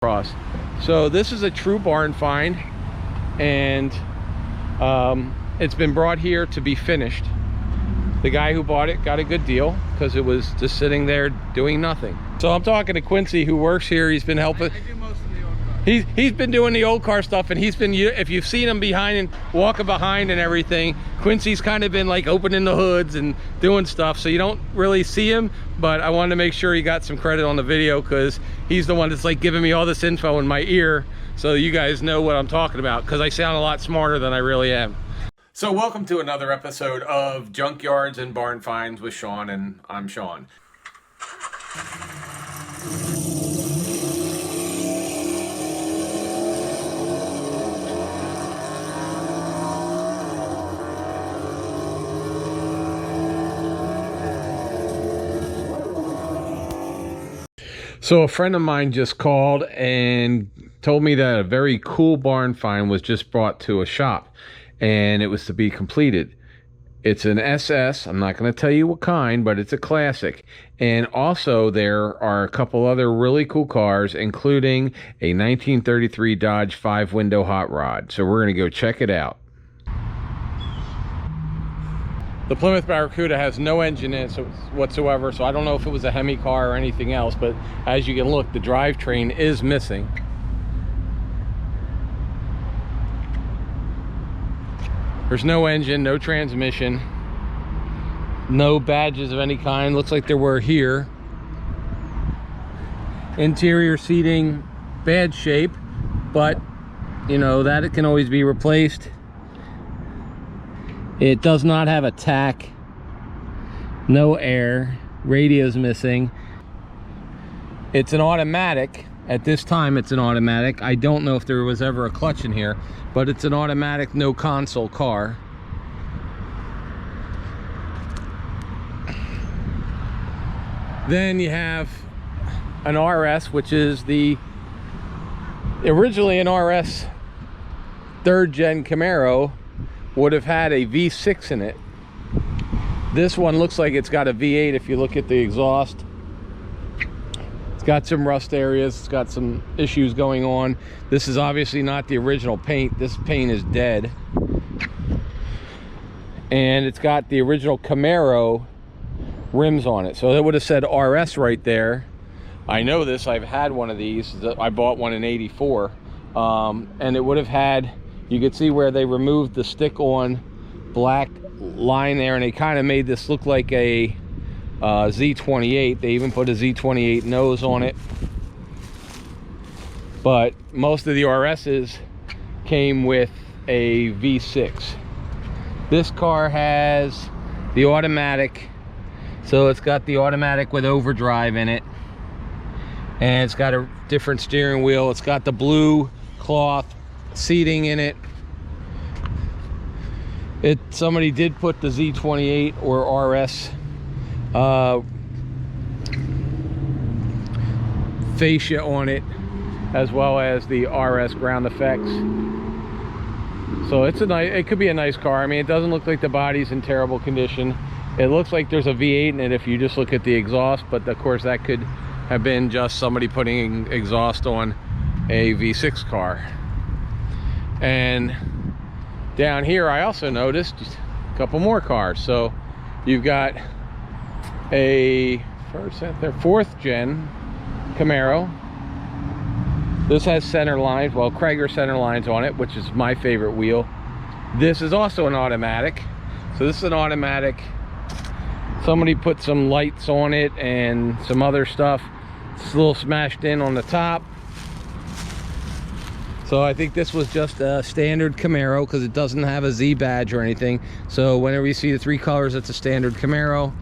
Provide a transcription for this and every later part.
Cross. So this is a true barn find, and it's been brought here to be finished. The guy who bought it got a good deal because it was just sitting there doing nothing. So I'm talking to Quincy, who works here. He's been helping. I do most of the old cars. He's been doing the old car stuff, and he's been, if you've seen him behind and walking behind and everything, Quincy's kind of been like opening the hoods and doing stuff, so you don't really see him, but I wanted to make sure he got some credit on the video because he's the one that's like giving me all this info in my ear so you guys know what I'm talking about, because I sound a lot smarter than I really am. So welcome to another episode of Junkyards and Barn Finds with Sean, and I'm Sean. So a friend of mine just called and told me that a very cool barn find was just brought to a shop, and it was to be completed. It's an SS. I'm not going to tell you what kind, but it's a classic. And also there are a couple other really cool cars, including a 1933 Dodge 5-window hot rod. So we're going to go check it out. The Plymouth Barracuda has no engine in it whatsoever, so I don't know if it was a Hemi car or anything else, but as you can look, the drivetrain is missing. There's no engine, no transmission, no badges of any kind. Looks like there were here. Interior seating, bad shape, but you know, that it can always be replaced. It does not have a tack, no air, radio's missing. It's an automatic. At this time it's an automatic. I don't know if there was ever a clutch in here, but it's an automatic, no console car. Then you have an RS, which is originally an RS 3rd gen Camaro would have had a V6 in it. This one looks like it's got a V8 if you look at the exhaust. It's got some rust areas, it's got some issues going on. This is obviously not the original paint. This paint is dead. And it's got the original Camaro rims on it. So it would have said RS right there. I know this, I've had one of these. I bought one in '84. And it would have had, you could see where they removed the stick-on black line there, and they kind of made this look like a Z28. They even put a Z28 nose on it. But most of the RSs came with a V6. This car has the automatic, so it's got the automatic with overdrive in it, and it's got a different steering wheel. It's got the blue cloth seating in it. Somebody did put the Z28 or RS fascia on it, as well as the RS ground effects. So it's a nice, it could be a nice car. I mean, it doesn't look like the body's in terrible condition. It looks like there's a V8 in it if you just look at the exhaust, but of course that could have been just somebody putting exhaust on a V6 car. And down here I also noticed a couple more cars. So you've got a 4th gen Camaro. This has center lines, well, Chrysler center lines on it, which is my favorite wheel. This is also an automatic. So this is an automatic. Somebody put some lights on it and some other stuff. It's a little smashed in on the top. So I think this was just a standard Camaro because it doesn't have a Z badge or anything. So whenever you see the 3 colors, it's a standard Camaro.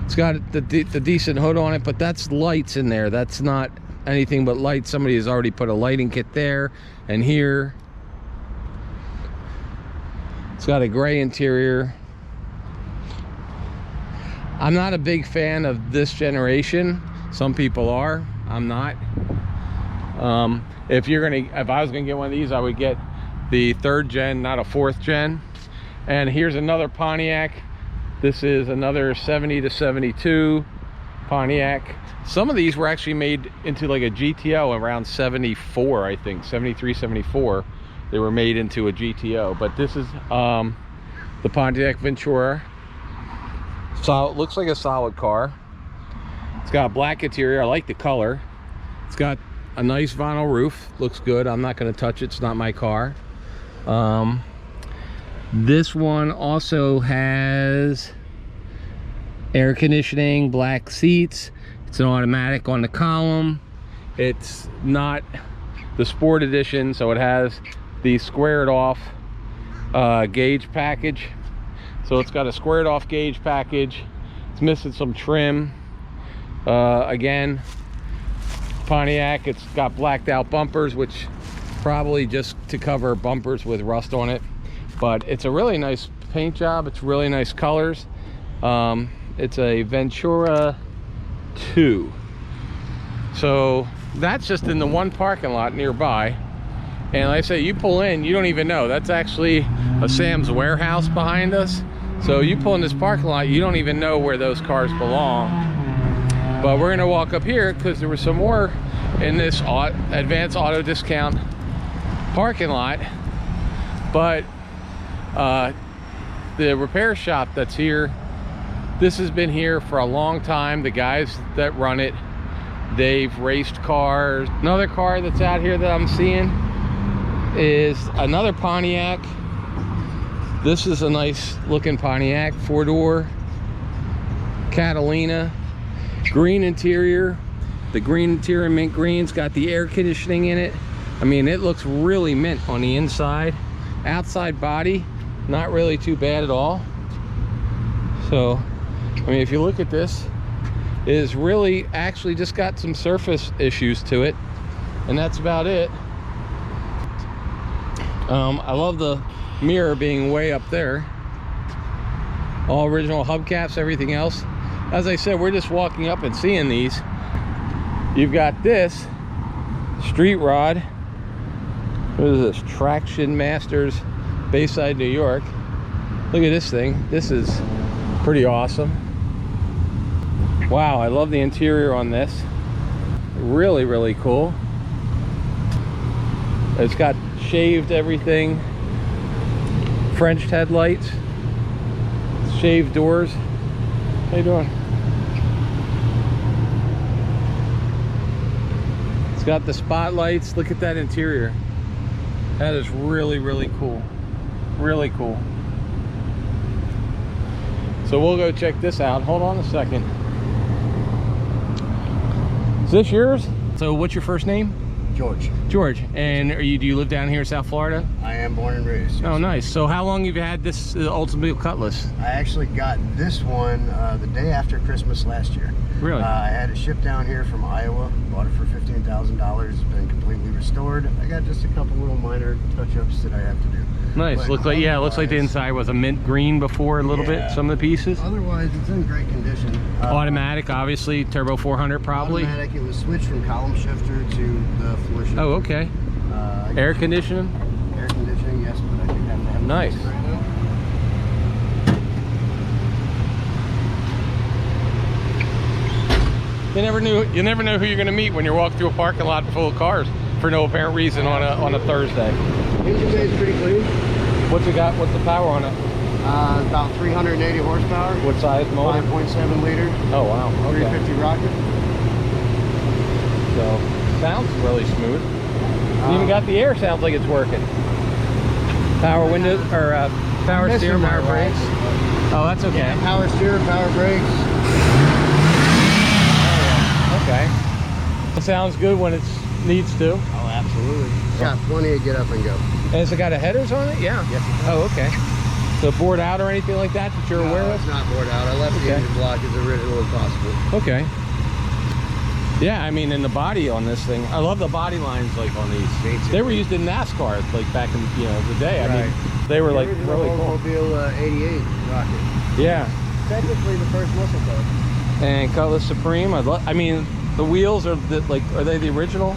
It's got the decent hood on it, but that's lights in there. That's not anything but lights. Somebody has already put a lighting kit there and here. It's got a gray interior. I'm not a big fan of this generation. Some people are. I'm not. If I was gonna get one of these, I would get the 3rd gen, not a 4th gen. And here's another Pontiac. This is another 70 to 72 Pontiac. Some of these were actually made into like a GTO around 74, I think, 73, 74. They were made into a GTO, but this is the Pontiac Ventura. So looks like a solid car. It's got a black interior. I like the color. It's got a nice vinyl roof. Looks good. I'm not going to touch it. It's not my car. This one also has air conditioning, black seats. It's an automatic on the column. It's not the Sport Edition, so it has the squared off gauge package. So it's got a squared off gauge package. It's missing some trim. Again, Pontiac, it's got blacked out bumpers, which probably just to cover bumpers with rust on it. But it's a really nice paint job. It's really nice colors. It's a Ventura 2. So that's just in the one parking lot nearby. And like I say, you pull in, you don't even know. That's actually a Sam's warehouse behind us. So you pull in this parking lot, you don't even know where those cars belong. But we're gonna walk up here because there was some more in this Advanced Auto Discount parking lot. But the repair shop that's here, this has been here for a long time. The guys that run it, they've raced cars. Another car that's out here that I'm seeing is another Pontiac. This is a nice looking Pontiac, 4-door Catalina, green interior. The green interior, mint green's got the air conditioning in it. I mean, it looks really mint on the inside. Outside body, not really too bad at all. So I mean, if you look at this, it is really actually just got some surface issues to it, and that's about it. I love the mirror being way up there. All original hubcaps, everything else. As I said, we're just walking up and seeing these. You've got this street rod. What is this? Traction Masters, Bayside, New York. Look at this thing. This is pretty awesome. Wow, I love the interior on this. Really, really cool. It's got shaved everything. French headlights. Shaved doors. How you doing? It's got the spotlights. Look at that interior. That is really, really cool. Really cool. So we'll go check this out. Hold on a second. Is this yours? So what's your first name? George. George. And do you live down here in South Florida? I am born and raised. Yes. Oh, nice. So how long have you had this Oldsmobile Cutlass? I actually got this one the day after Christmas last year. Really? I had it shipped down here from Iowa. Bought it for $15,000. It's been completely restored. I got just a couple little minor touch-ups that I have to do. Nice. But looks like, yeah, it looks like the inside was a mint green before a little bit, some of the pieces. Otherwise, it's in great condition. Automatic, obviously, turbo 400 probably. Automatic. It was switched from column shifter to the floor shifter. Oh, okay. Air conditioning? Air conditioning, yes, but I do have to have it nice. right now. You never know who you're going to meet when you're walking through a parking lot full of cars for no apparent reason on a Thursday. Engine bay is pretty clean. What's it got? What's the power on it? About 380 horsepower. What size motor? 5.7 liter. Oh wow. Okay. 350 rocket. So sounds really smooth. Even got the air. Sounds like it's working. Power windows or power steer, power brakes. Oh, that's okay. Yeah, power steer, power brakes. Okay. It sounds good when it needs to. Oh, absolutely. Got plenty of get up and go. And has it got a headers on it? Yeah. Yes, it does. Oh, okay. So bored out or anything like that that you're aware of? It's not bored out. I left the engine block as original as possible. Okay. Yeah, I mean, in the body on this thing, I love the body lines like on these. They were used in NASCAR like back in the day. I mean, they were like really cool. Oldsmobile 88 rocket. Yeah. Technically the first muscle car. And Cutlass Supreme. I mean, the wheels are are they the original?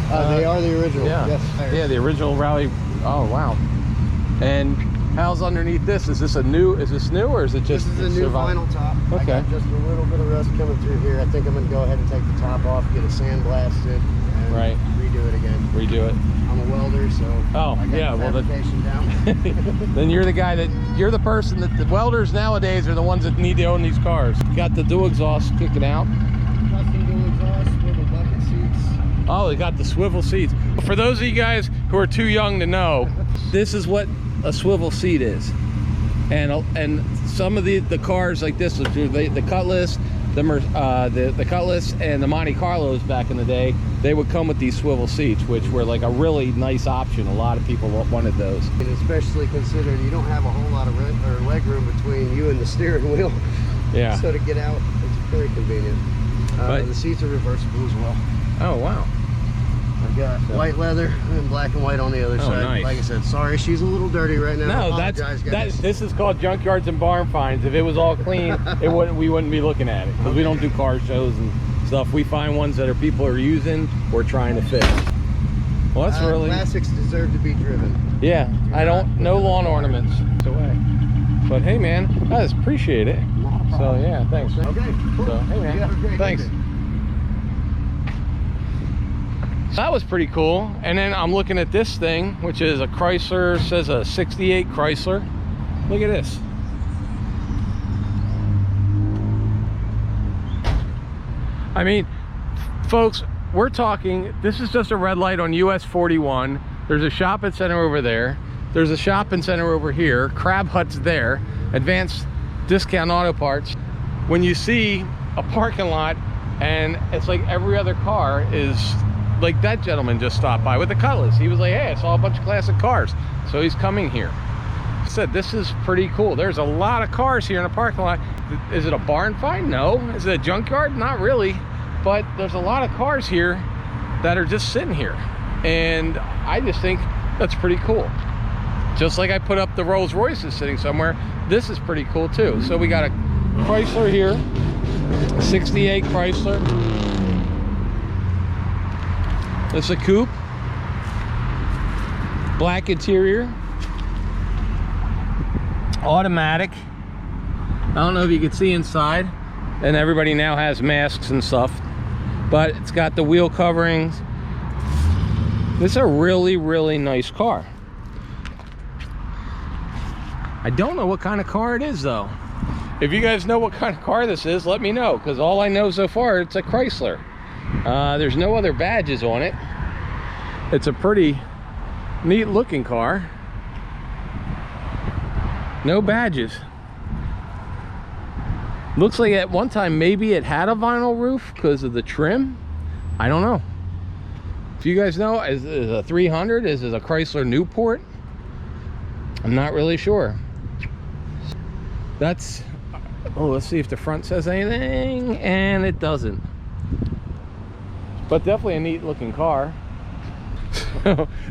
They are the original. Yeah. Yes. Yeah, the original rally. Oh wow. And How's underneath this? Is this new or is it just? This is a new vinyl top. Okay. I got just a little bit of rust coming through here. I think I'm gonna go ahead and take the top off, get it sandblasted, and redo it again. Redo it. I'm a welder, so oh I got yeah, the fabrication down. Then you're the person that the welders nowadays are the ones that need to own these cars. Got the dual exhaust kicking out. Custom dual exhaust, swivel bucket seats. Oh, they got the swivel seats. For those of you guys who are too young to know, this is what a swivel seat is. And some of the cars like this, the Cutlass, the Cutlass and the Monte Carlos back in the day, they would come with these swivel seats, which were like a really nice option. A lot of people wanted those. And especially considering you don't have a whole lot of leg room between you and the steering wheel. Yeah. So to get out, it's very convenient. The seats are reversible as well. Oh wow. I've got white leather and black and white on the other side. Nice. Like I said, sorry, she's a little dirty right now. No, this is called Junkyards and Barn Finds. If it was all clean, we wouldn't be looking at it, because we don't do car shows and stuff. We find ones that people are using or trying to fix. Well, that's really classics deserve to be driven. Yeah, no lawn ornaments. It's away. But hey, man, I just appreciate it. Not a problem. So yeah, thanks. Okay, cool. So hey, man, you have a great thanks. evening. That was pretty cool. And then I'm looking at this thing, which is a Chrysler, says a 68 Chrysler. Look at this. I mean, folks, we're talking, this is just a red light on US 41. There's a shopping center over there. There's a shopping center over here. Crab Hut's there. Advanced Discount Auto Parts. When you see a parking lot and it's like every other car is, like that gentleman just stopped by with the Cutlass. He was like, hey, I saw a bunch of classic cars. So he's coming here. He said, this is pretty cool. There's a lot of cars here in the parking lot. Is it a barn find? No. Is it a junkyard? Not really. But there's a lot of cars here that are just sitting here. And I just think that's pretty cool. Just like I put up the Rolls Royces sitting somewhere, this is pretty cool too. So we got a Chrysler here, 68 Chrysler. It's a coupe, black interior, automatic. I don't know if you can see inside, and everybody now has masks and stuff, but it's got the wheel coverings. This is a really, really nice car. I don't know what kind of car it is though. If you guys know what kind of car this is, let me know, because all I know so far, it's a Chrysler. There's no other badges on it. It's a pretty neat looking car. No badges. Looks like at one time maybe it had a vinyl roof because of the trim. I don't know. If you guys know, is it a 300? Is it a Chrysler Newport? I'm not really sure. That's, oh, let's see if the front says anything, and it doesn't. But definitely a neat looking car.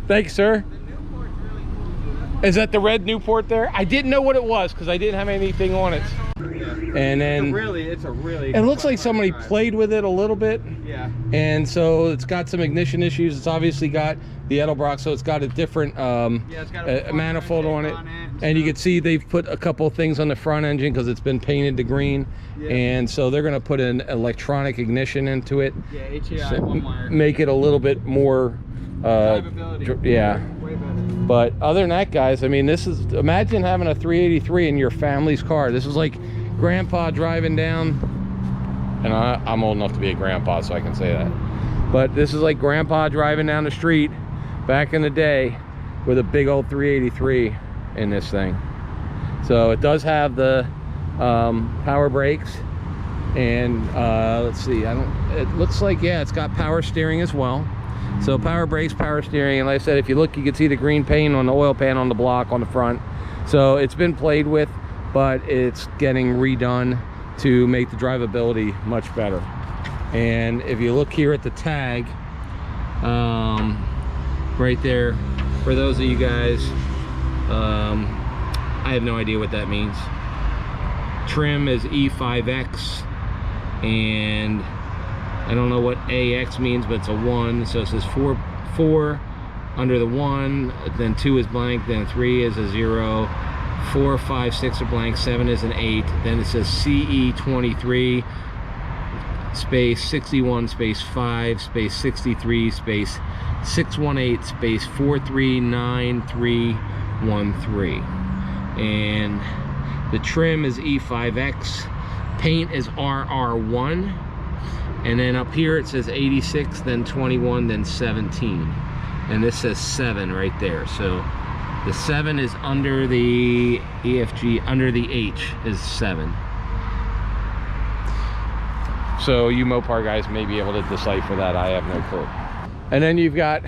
Thanks, sir. Is that the red Newport there? I didn't know what it was because I didn't have anything on it. And then it's a really it looks like somebody played with it a little bit. Yeah. And so it's got some ignition issues. It's obviously got the Edelbrock, so it's got a different it's got a manifold on it. And you can see they've put a couple things on the front engine because it's been painted to green. Yeah. And so they're going to put an electronic ignition into it. Yeah, HEI, so one wire. Make it a little bit more drivability. Yeah. Way better. But other than that, guys, I mean, this is, imagine having a 383 in your family's car. This is like grandpa driving down, and I'm old enough to be a grandpa, so I can say that. But this is like grandpa driving down the street back in the day with a big old 383 in this thing. So it does have the power brakes, and let's see, it looks like, yeah, it's got power steering as well. So power brakes, power steering, and like I said, if you look, you can see the green paint on the oil pan on the block on the front. So it's been played with, but it's getting redone to make the drivability much better. And if you look here at the tag, right there, for those of you guys, I have no idea what that means. Trim is E5X, and I don't know what AX means, but it's a 1, so it says 4 under the 1, then 2 is blank, then 3 is a 0, 4, 5, 6 are blank, 7 is an 8. Then it says CE23 space 61 space 5 space 63 space 618 space 439313. And the trim is E5X, paint is RR1, and then up here it says 86, then 21, then 17, and this says 7 right there. So the 7 is under the EFG, under the H is 7. So you Mopar guys may be able to decipher that. I have no clue. And then you've got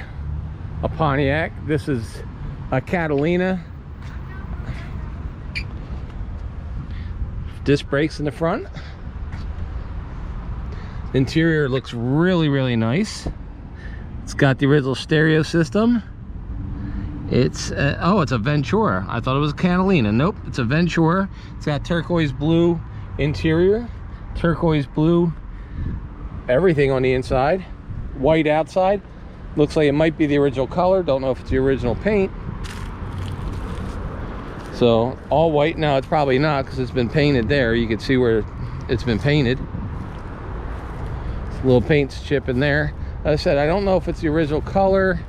a Pontiac. This is a Catalina. Disc brakes in the front. Interior looks really nice. It's got the original stereo system. It's oh, it's a Ventura. I thought it was a Catalina. Nope, it's a Ventura. It's got turquoise blue interior, turquoise blue everything on the inside, white outside. Looks like it might be the original color. Don't know if it's the original paint. So all white. Now it's probably not, because it's been painted there. You can see where it's been painted. It's a little paint chip in there. As I said, I don't know if it's the original color.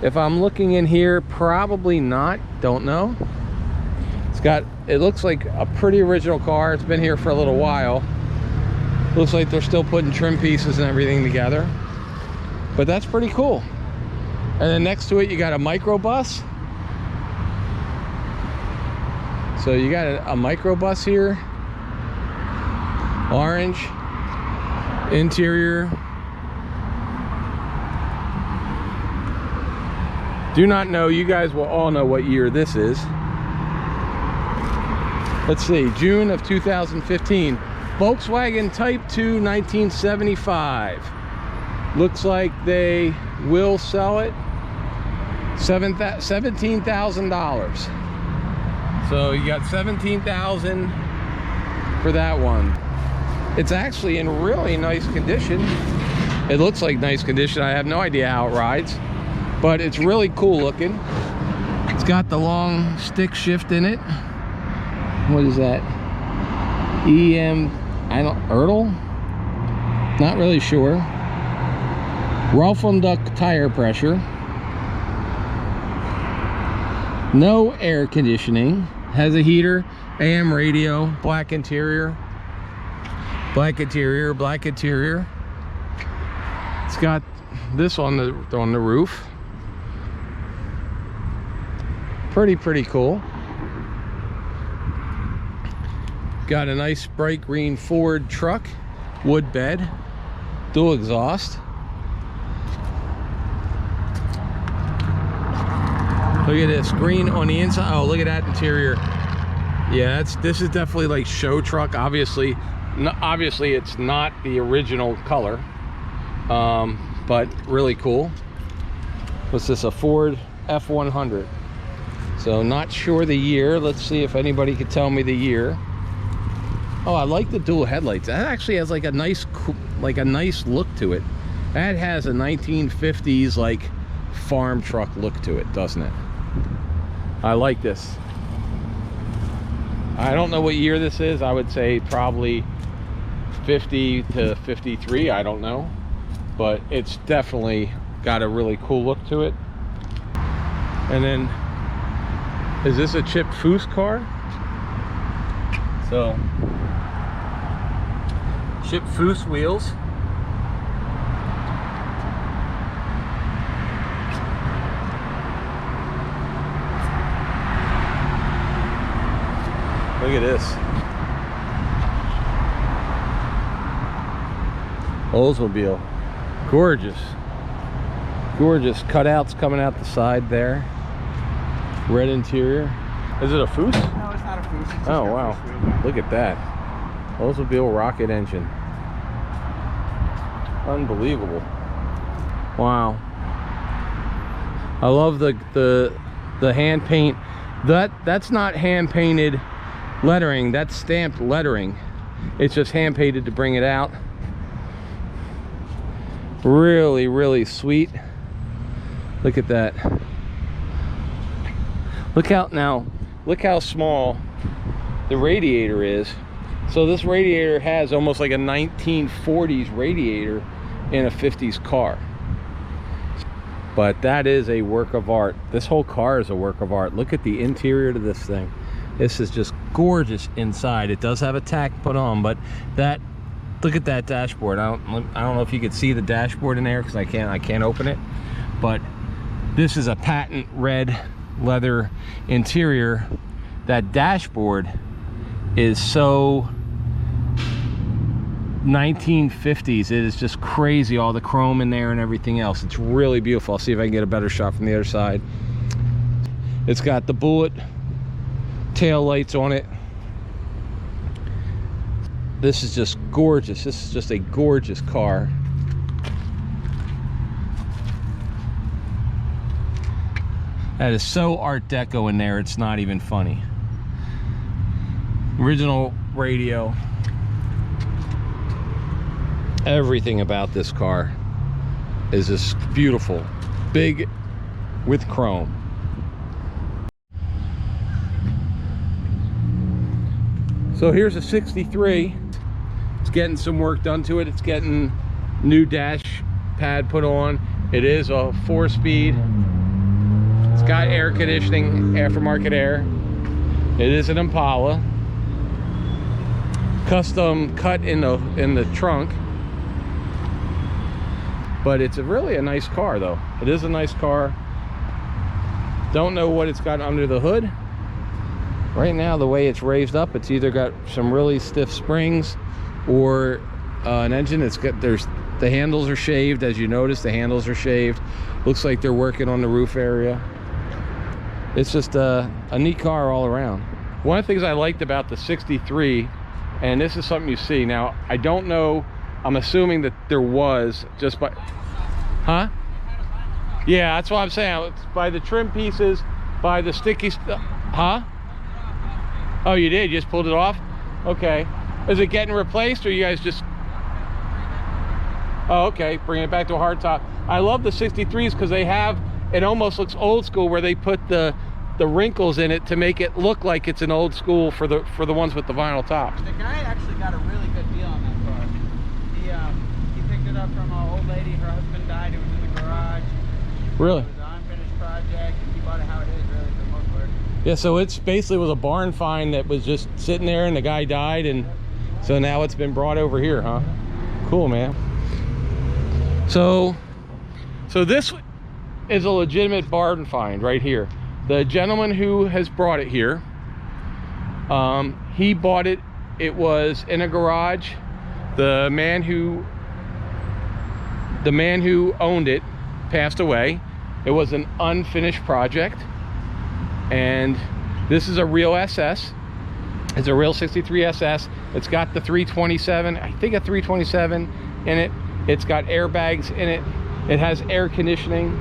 If I'm looking in here, probably not. Don't know. It's got, it looks like a pretty original car. It's been here for a little while. Looks like they're still putting trim pieces and everything together, but that's pretty cool. And then next to it you got a microbus. So you got a microbus here, orange interior. Do not know. You guys will all know what year this is. Let's see, June of 2015. Volkswagen Type 2 1975. Looks like they will sell it $17,000. So you got $17,000 for that one. It's actually in really nice condition. It looks like nice condition. I have no idea how it rides, but it's really cool looking. It's got the long stick shift in it. What is that? Ertl? Not really sure. Ralph and Duck tire pressure. No air conditioning. Has a heater, AM radio, black interior. Black interior, black interior. It's got this on the roof. Pretty cool. Got a nice bright green Ford truck, wood bed, dual exhaust. Look at this green on the inside. Oh, look at that interior. Yeah, this is definitely like show truck. Obviously it's not the original color, but really cool. What's this? A Ford F100. So not sure the year. Let's see if anybody could tell me the year. Oh, I like the dual headlights. That actually has like a nice look to it. That has a 1950s like farm truck look to it, doesn't it? I like this. I don't know what year this is. I would say probably 50 to 53. I don't know, but it's definitely got a really cool look to it. And then, is this a Chip Foose car? So Chip Foose wheels. Look at this. Oldsmobile. Gorgeous. Gorgeous cutouts coming out the side there. Red interior. Is it a Foose? No, it's not a Foose. It's Oh, wow. Look at that. Oldsmobile rocket engine. Unbelievable. Wow. I love the hand paint. That's not hand painted lettering, that's stamped lettering. It's just hand painted to bring it out. Really sweet. Look at that. Look out now. look how small the radiator is. So this radiator has almost like a 1940s radiator in a 50s car. But that is a work of art. This whole car is a work of art. Look at the interior to this thing. This is just gorgeous inside. It does have a tack put on, but that, look at that dashboard. I don't know if you could see the dashboard in there because I can't open it. But this is a patent red leather interior. That dashboard is so 1950s. It is just crazy, all the chrome in there and everything else. It's really beautiful. I'll see if I can get a better shot from the other side. It's got the bullet tail lights on it. This is just gorgeous. This is just a gorgeous car. That is so Art Deco in there, it's not even funny. Original radio. Everything about this car is just beautiful. Big with chrome. So here's a 63. It's getting some work done to it. It's getting new dash pad put on. It is a 4-speed. It's got air conditioning, aftermarket air. It is an Impala. Custom cut in the trunk. But it's really a nice car though. It is a nice car. Don't know what it's got under the hood. Right now, the way it's raised up, it's either got some really stiff springs or an engine. It's got, the handles are shaved. As you notice, the handles are shaved. Looks like they're working on the roof area. It's just a neat car all around. One of the things I liked about the 63, and this is something you see now, I don't know, I'm assuming that there was just by, huh? Yeah, that's what I'm saying. It's by the trim pieces, by the sticky stuff, huh? Oh, you did? You just pulled it off? Okay. Is it getting replaced, or you guys just... Oh, okay. Bring it back to a hard top. I love the 63s because they have... It almost looks old school where they put the wrinkles in it to make it look like it's an old school for the ones with the vinyl tops. The guy actually got a really good deal on that car. He picked it up from an old lady. Her husband died. It was in the garage. Really? It was an unfinished project, and he bought it how it is, really, for the most part. Yeah, so it's basically was a barn find that was just sitting there and the guy died, and so now it's been brought over here, huh? Cool, man. So this is a legitimate barn find right here. The gentleman who has brought it here, he bought it. It was in a garage. The man who owned it passed away. It was an unfinished project. And this is a real SS. It's a real 63 SS. It's got the 327, I think a 327 in it. It's got airbags in it. It has air conditioning.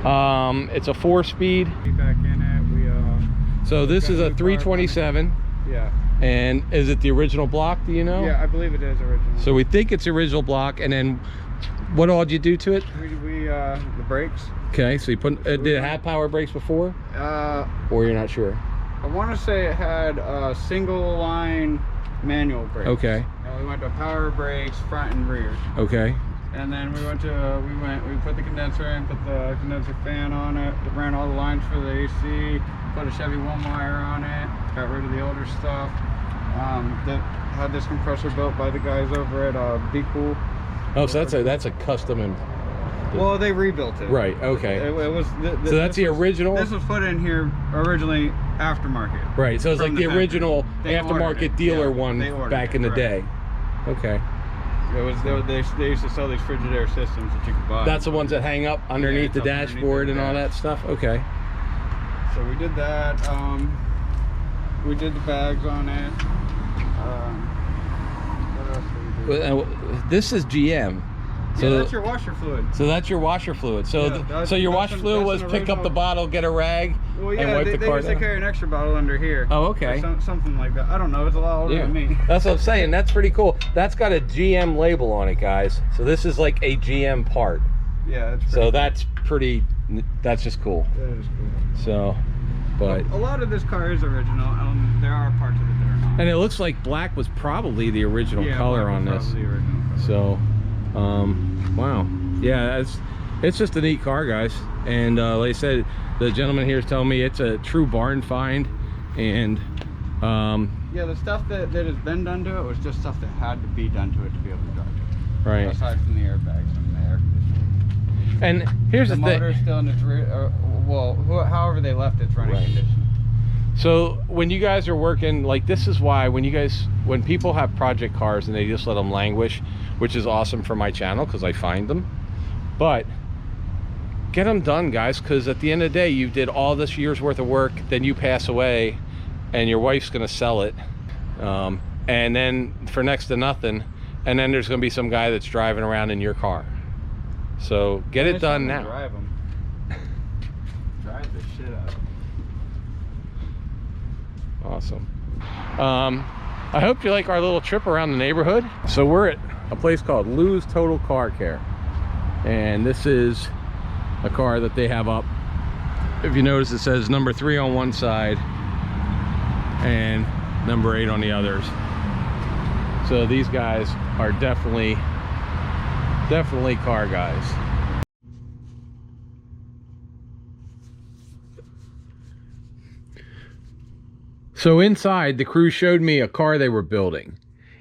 It's a 4-speed. Back in it, so this is a 327. Yeah. And is it the original block, do you know? Yeah, I believe it is original. So we think it's the original block, and then what all did you do to it? The brakes. Okay, so you put, did it have power brakes before? Or you're not sure? I want to say it had a single line manual brakes. Okay. We went to power brakes, front and rear. Okay. And then we put the condenser in, put the condenser fan on it, ran all the lines for the AC, put a Chevy 1-wire on it, got rid of the older stuff. Had this compressor built by the guys over at Be Cool. Oh, so that's a custom. Well, they rebuilt it. Right. Okay. It was. So that's the original. This was put in here originally aftermarket. Right. So it's like the original aftermarket dealer one back in the day. Okay. It was they used to sell these Frigidaire systems that you could buy. That's the ones that hang up underneath the dashboard and all that stuff. Okay. So we did that. We did the bags on it. What else did we do? This is GM. So yeah, that's your washer fluid. So that's your washer fluid. So yeah, so your washer fluid was pick up the bottle, get a rag, well, yeah, and wipe the car down? They carry an extra bottle under here. Oh, okay. Something like that. I don't know. It's a lot older than me. That's what I'm saying. That's pretty cool. That's got a GM label on it, guys. So this is like a GM part. Yeah. So that's pretty. That's just cool. That is cool. So but a lot of this car is original. There are parts of it that are not. And it looks like black was probably the original color on this. The original color. So, wow, yeah, it's just a neat car, guys. And like I said, the gentleman here is telling me it's a true barn find, and yeah, the stuff that has been done to it was just stuff that had to be done to it to be able to drive it. Right. Aside from the airbags and the air conditioning. And here's the thing. The motor's still in its however they left its running condition. So when you guys are working, like, this is why when people have project cars and they just let them languish, which is awesome for my channel because I find them, but get them done, guys, because at the end of the day, you did all this year's worth of work, then you pass away and your wife's going to sell it, and then for next to nothing, and then there's going to be some guy that's driving around in your car. So get it done now. Drive them. Drive the shit out of them. Awesome. I hope you like our little trip around the neighborhood. So we're at a place called Lou's Total Car Care, and this is a car that they have up. If you notice, it says number 3 on one side and number 8 on the others. So these guys are definitely car guys. So inside, the crew showed me a car they were building,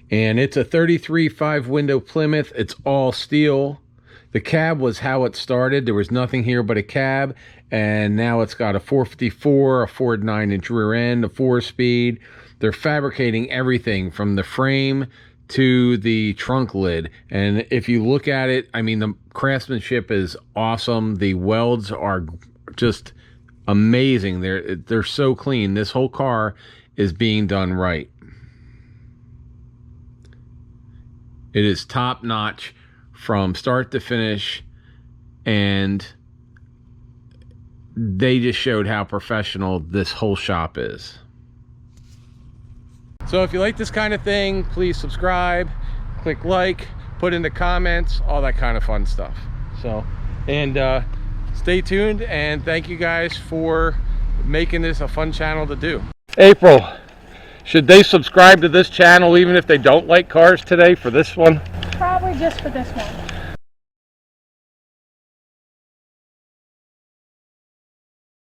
and it's a 33 5-window Plymouth. It's all steel. The cab was how it started. There was nothing here but a cab, and now it's got a 454, a Ford 9-inch rear end, a 4-speed. They're fabricating everything from the frame to the trunk lid, and if you look at it, I mean, the craftsmanship is awesome. The welds are just amazing. They're so clean. This whole car is being done right. It is top notch from start to finish, and they just showed how professional this whole shop is. So if you like this kind of thing, please subscribe, click like, put in the comments, all that kind of fun stuff. So, and stay tuned, and thank you guys for making this a fun channel to do. April, should they subscribe to this channel even if they don't like cars today for this one? Probably just for this one.